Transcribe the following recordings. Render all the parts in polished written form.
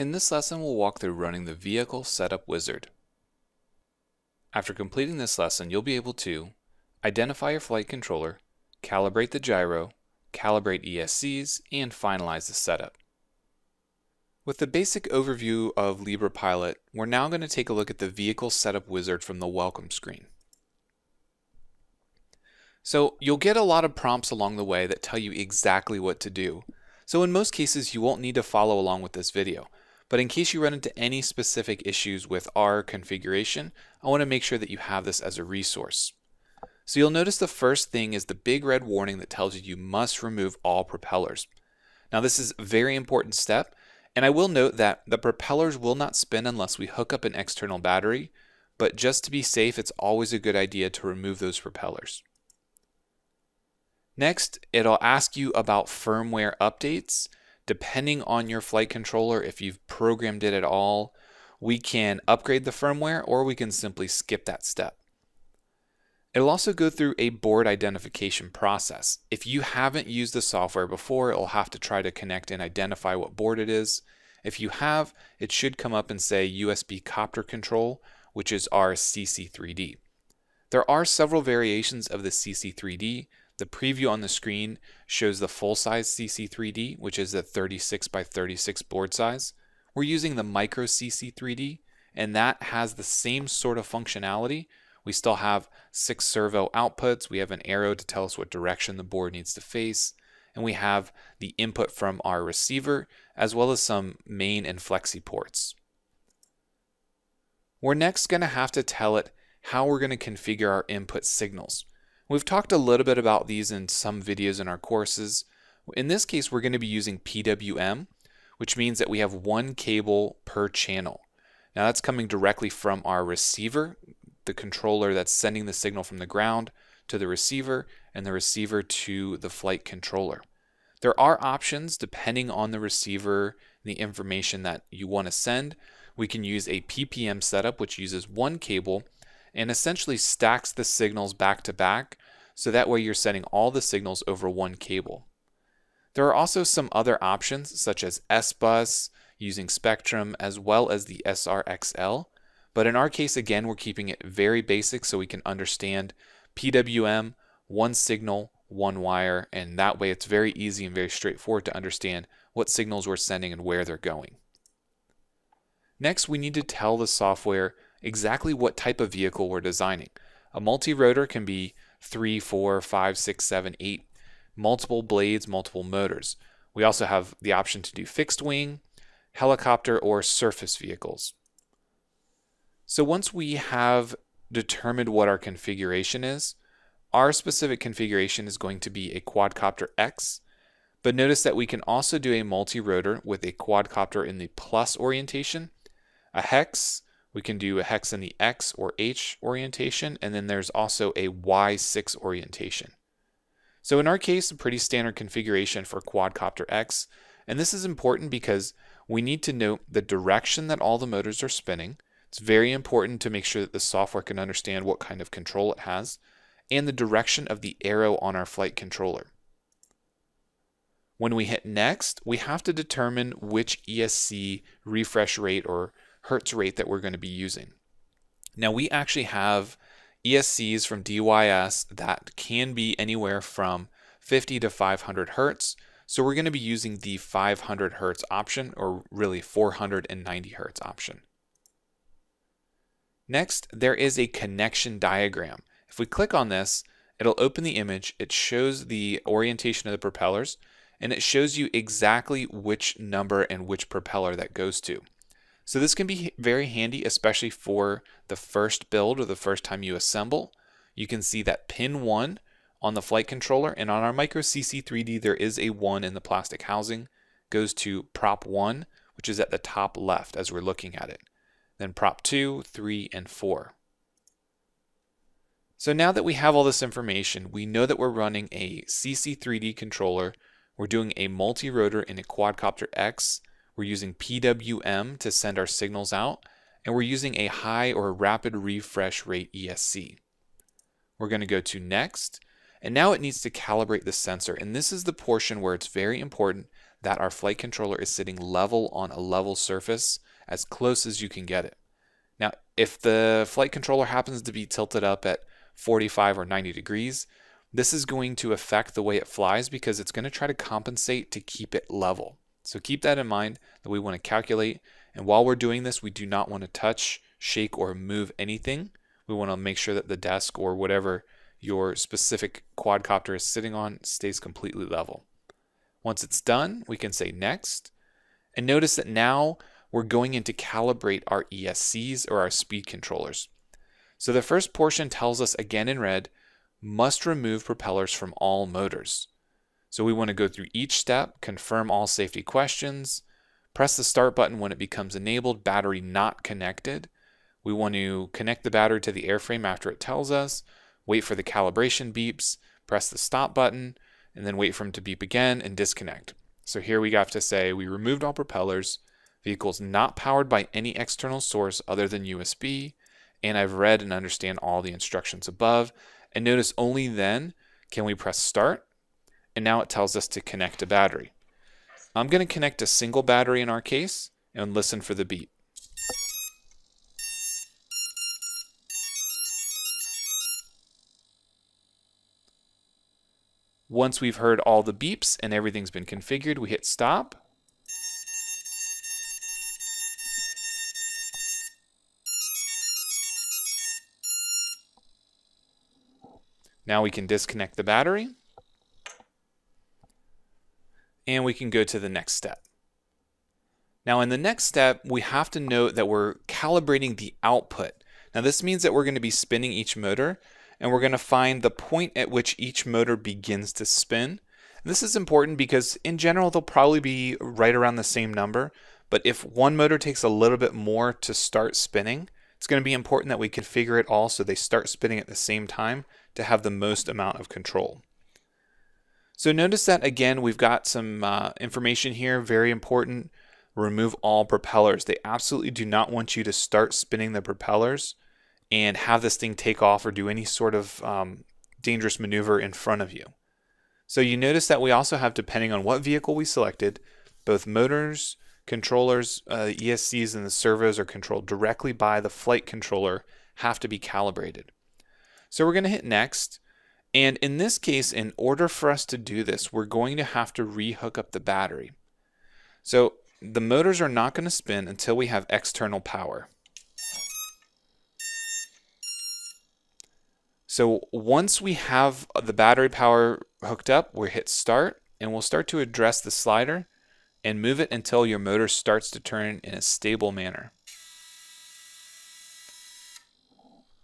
In this lesson, we'll walk through running the Vehicle Setup Wizard. After completing this lesson, you'll be able to identify your flight controller, calibrate the gyro, calibrate ESCs, and finalize the setup. With the basic overview of LibrePilot, we're now going to take a look at the Vehicle Setup Wizard from the welcome screen. So you'll get a lot of prompts along the way that tell you exactly what to do. So in most cases, you won't need to follow along with this video. But in case you run into any specific issues with our configuration, I want to make sure that you have this as a resource. So you'll notice the first thing is the big red warning that tells you you must remove all propellers. Now this is a very important step, and I will note that the propellers will not spin unless we hook up an external battery, but just to be safe, it's always a good idea to remove those propellers. Next, it'll ask you about firmware updates. Depending on your flight controller, if you've programmed it at all, we can upgrade the firmware or we can simply skip that step. It'll also go through a board identification process. If you haven't used the software before, it'll have to try to connect and identify what board it is. If you have, it should come up and say USB Copter Control, which is our CC3D. There are several variations of the CC3D. The preview on the screen shows the full-size CC3D, which is a 36 by 36 board size. We're using the micro CC3D, and that has the same sort of functionality. We still have 6 servo outputs. We have an arrow to tell us what direction the board needs to face, and we have the input from our receiver, as well as some main and flexi ports. We're next going to have to tell it how we're going to configure our input signals. We've talked a little bit about these in some videos in our courses. In this case, we're going to be using PWM, which means that we have one cable per channel. Now that's coming directly from our receiver, the controller that's sending the signal from the ground to the receiver, and the receiver to the flight controller. There are options depending on the receiver, the information that you want to send. We can use a PPM setup, which uses one cable and essentially stacks the signals back to back, so that way you're sending all the signals over one cable. There are also some other options such as S-Bus, using Spectrum, as well as the SRXL, but in our case, again, we're keeping it very basic so we can understand PWM, one signal, one wire, and that way it's very easy and very straightforward to understand what signals we're sending and where they're going. Next, we need to tell the software exactly what type of vehicle we're designing. A multi-rotor can be 3, 4, 5, 6, 7, 8, multiple blades, multiple motors. We also have the option to do fixed wing, helicopter, or surface vehicles. So once we have determined what our configuration is, our specific configuration is going to be a Quadcopter X, but notice that we can also do a multi-rotor with a quadcopter in the plus orientation, a hex. We can do a hex in the X or H orientation, and then there's also a Y6 orientation. So in our case, a pretty standard configuration for Quadcopter X, and this is important because we need to note the direction that all the motors are spinning. It's very important to make sure that the software can understand what kind of control it has, and the direction of the arrow on our flight controller. When we hit next, we have to determine which ESC refresh rate or hertz rate that we're going to be using. Now we actually have ESCs from DYS that can be anywhere from 50 to 500 hertz. So we're going to be using the 500 hertz option, or really 490 hertz option. Next, there is a connection diagram. If we click on this, it'll open the image. It shows the orientation of the propellers, and it shows you exactly which number and which propeller that goes to. So this can be very handy, especially for the first build or the first time you assemble. You can see that pin 1 on the flight controller, and on our micro CC3D there is a 1 in the plastic housing, goes to prop 1, which is at the top left as we're looking at it. Then prop 2, 3, and 4. So now that we have all this information, we know that we're running a CC3D controller, we're doing a multi-rotor in a Quadcopter X, we're using PWM to send our signals out, and we're using a high or rapid refresh rate ESC. We're going to go to next, and now it needs to calibrate the sensor, and this is the portion where it's very important that our flight controller is sitting level on a level surface as close as you can get it. Now, if the flight controller happens to be tilted up at 45 or 90 degrees, this is going to affect the way it flies because it's going to try to compensate to keep it level. So keep that in mind that we want to calculate. And while we're doing this, we do not want to touch, shake, or move anything. We want to make sure that the desk or whatever your specific quadcopter is sitting on stays completely level. Once it's done, we can say next. And notice that now we're going in to calibrate our ESCs or our speed controllers. So the first portion tells us again in red, must remove propellers from all motors. So we want to go through each step, confirm all safety questions, press the start button when it becomes enabled, battery not connected. We want to connect the battery to the airframe after it tells us, wait for the calibration beeps, press the stop button, and then wait for them to beep again and disconnect. So here we have to say we removed all propellers, vehicle's not powered by any external source other than USB, and I've read and understand all the instructions above. And notice only then can we press start, and now it tells us to connect a battery. I'm going to connect a single battery in our case and listen for the beep. Once we've heard all the beeps and everything's been configured, we hit stop. Now we can disconnect the battery. And we can go to the next step. Now in the next step, we have to note that we're calibrating the output. Now this means that we're going to be spinning each motor, and we're going to find the point at which each motor begins to spin. This is important because in general, they'll probably be right around the same number, but if one motor takes a little bit more to start spinning, it's going to be important that we configure it all so they start spinning at the same time to have the most amount of control. So notice that again, we've got some information here, very important. Remove all propellers. They absolutely do not want you to start spinning the propellers and have this thing take off or do any sort of dangerous maneuver in front of you. So you notice that we also have, depending on what vehicle we selected, both motors, controllers, ESCs, and the servos are controlled directly by the flight controller, have to be calibrated. So we're going to hit next. And in this case, in order for us to do this, we're going to have to re-hook up the battery. So the motors are not going to spin until we have external power. So once we have the battery power hooked up, we'll hit start, and we'll start to address the slider and move it until your motor starts to turn in a stable manner.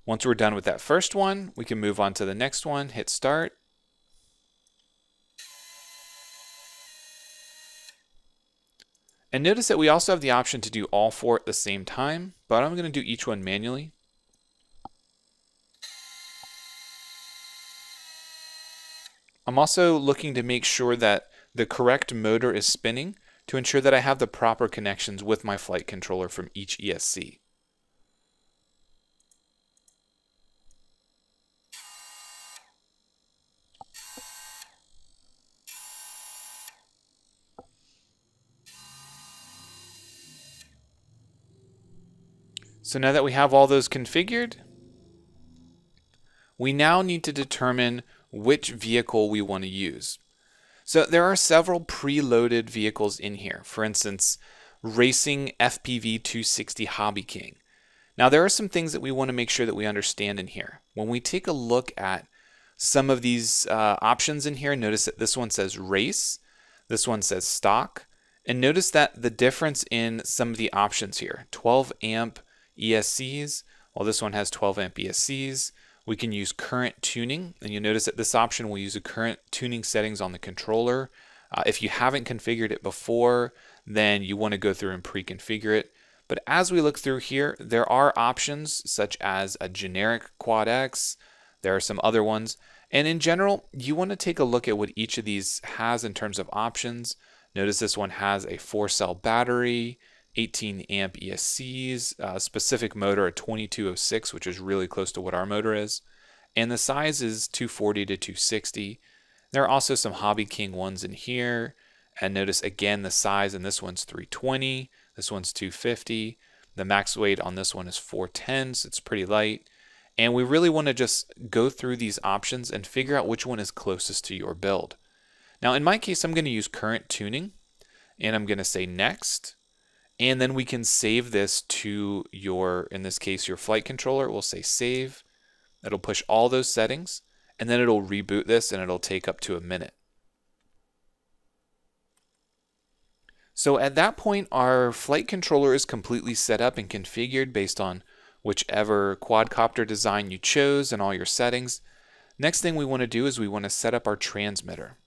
Once we're done with that first one, we can move on to the next one, hit start. And notice that we also have the option to do all four at the same time, but I'm going to do each one manually. I'm also looking to make sure that the correct motor is spinning to ensure that I have the proper connections with my flight controller from each ESC. So now that we have all those configured, we now need to determine which vehicle we want to use. So there are several preloaded vehicles in here. For instance, Racing FPV 260 Hobby King. Now there are some things that we want to make sure that we understand in here. When we take a look at some of these options in here, notice that this one says race, this one says stock, and notice that the difference in some of the options here, 12 amp ESCs, while this one has 12 amp ESCs. We can use current tuning, and you'll notice that this option will use the current tuning settings on the controller. If you haven't configured it before, then you want to go through and pre-configure it. But as we look through here, there are options such as a generic Quad X. There are some other ones. And in general, you want to take a look at what each of these has in terms of options. Notice this one has a 4-cell battery, 18 amp ESCs, a specific motor, a 2206, which is really close to what our motor is. And the size is 240 to 260. There are also some Hobby King ones in here, And notice again the size, and this one's 320, this one's 250. The max weight on this one is 410, so it's pretty light. And we really want to just go through these options and figure out which one is closest to your build. Now in my case, I'm going to use current tuning, and I'm going to say next. And then we can save this to your, in this case, your flight controller. We'll say save. It'll push all those settings, and then it'll reboot this, and it'll take up to a minute. So at that point, our flight controller is completely set up and configured based on whichever quadcopter design you chose and all your settings. Next thing we want to do is we want to set up our transmitter.